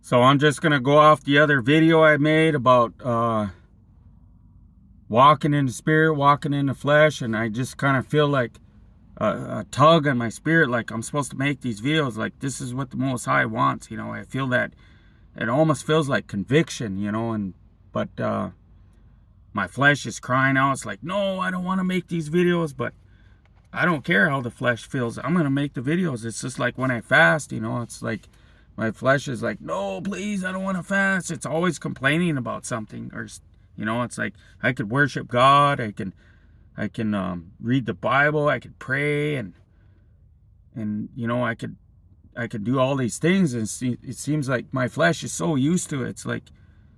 So I'm just going to go off the other video I made about walking in the spirit, walking in the flesh. And I just kind of feel like a tug on my spirit, like I'm supposed to make these videos. Like this is what the Most High wants, you know. I feel that it almost feels like conviction, you know. But my flesh is crying out. It's like, no, I don't want to make these videos. But I don't care how the flesh feels. I'm going to make the videos. It's just like when I fast, you know. It's like my flesh is like, no, please, I don't want to fast. It's always complaining about something. Or, you know, it's like I could worship God. I can read the Bible. I could pray. And you know, I could do all these things. And it seems like my flesh is so used to it. It's like,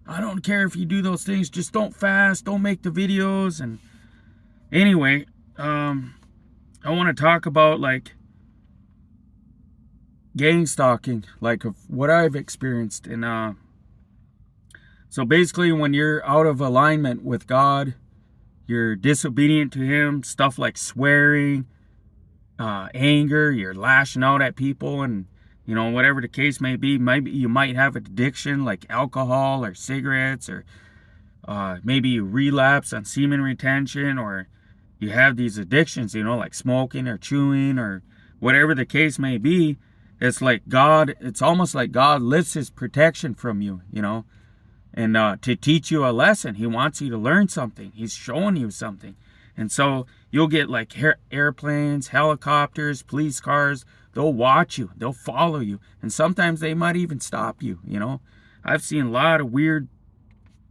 I don't care if you do those things. Just don't fast. Don't make the videos. And anyway, I want to talk about like gang stalking, like of what I've experienced. And so basically, when you're out of alignment with God, you're disobedient to Him. Stuff like swearing, anger, you're lashing out at people, and you know, whatever the case may be. Maybe you might have an addiction like alcohol or cigarettes, or maybe you relapse on semen retention, or you have these addictions, you know, like smoking or chewing or whatever the case may be. It's like God, it's almost like God lifts His protection from you, you know, and to teach you a lesson. He wants you to learn something. He's showing you something. And so you'll get like airplanes, helicopters, police cars. They'll watch you. They'll follow you. And sometimes they might even stop you, you know. I've seen a lot of weird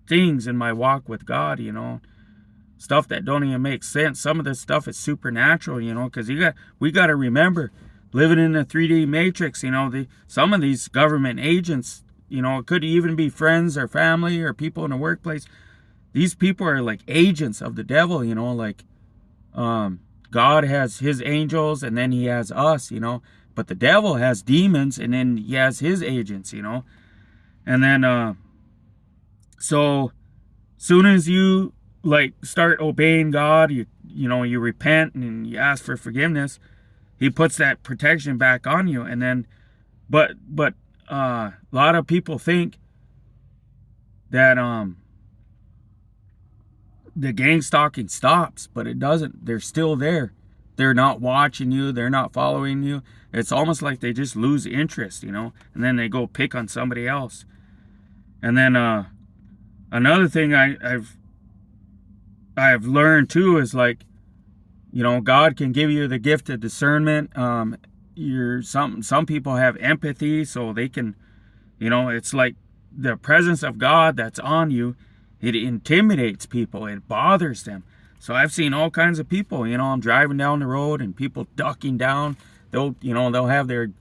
things in my walk with God, you know. Stuff that don't even make sense. Some of this stuff is supernatural, you know, because we got to remember, living in a 3D matrix, you know, some of these government agents, you know, it could even be friends or family or people in the workplace. These people are like agents of the devil, you know, like God has His angels and then He has us, you know, but the devil has demons and then he has his agents, you know. And then so soon as you like start obeying God, you know, you repent and you ask for forgiveness, He puts that protection back on you. And then but a lot of people think that the gang stalking stops, but it doesn't. They're still there. They're not watching you, they're not following you. It's almost like they just lose interest, you know, and then they go pick on somebody else. And then another thing I've learned too is like, you know, God can give you the gift of discernment. Some people have empathy, so they can, you know, it's like the presence of God that's on you. It intimidates people. It bothers them. So I've seen all kinds of people, you know, I'm driving down the road and people ducking down. They'll have their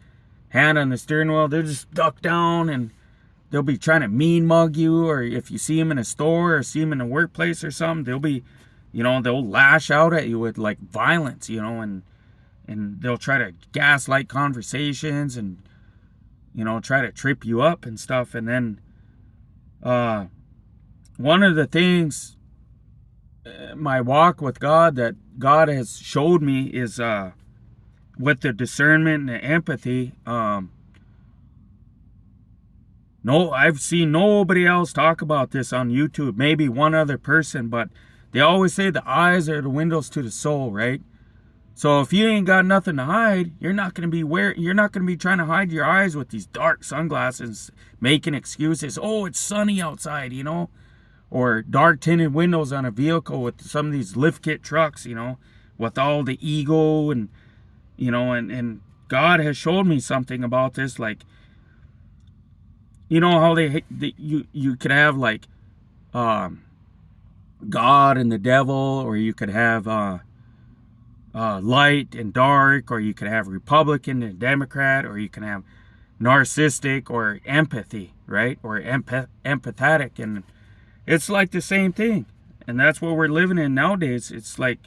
hand on the steering wheel. They'll just duck down and they'll be trying to mean mug you. Or if you see them in a store or see them in a workplace or something, they'll be, you know, they'll lash out at you with like violence, you know, and they'll try to gaslight conversations and, you know, try to trip you up and stuff. And then one of the things, my walk with God, that God has showed me is with the discernment and the empathy. No, I've seen nobody else talk about this on YouTube. Maybe one other person, but they always say the eyes are the windows to the soul, right? So if you ain't got nothing to hide, you're not going to be trying to hide your eyes with these dark sunglasses, making excuses. Oh, it's sunny outside, you know, or dark tinted windows on a vehicle with some of these lift kit trucks, you know, with all the ego and, you know, and God has showed me something about this, like, you know how you could have like God and the devil, or you could have light and dark, or you could have Republican and Democrat, or you can have narcissistic or empathy, right? Or empathetic. And it's like the same thing. And that's what we're living in nowadays. It's like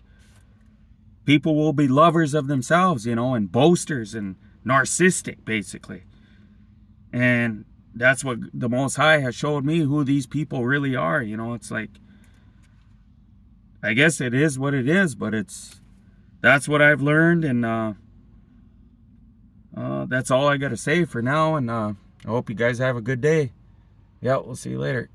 people will be lovers of themselves, you know, and boasters and narcissistic, basically. And that's what the Most High has showed me, who these people really are. You know, it's like, I guess it is what it is, but that's what I've learned. And that's all I got to say for now. And I hope you guys have a good day. Yeah, we'll see you later.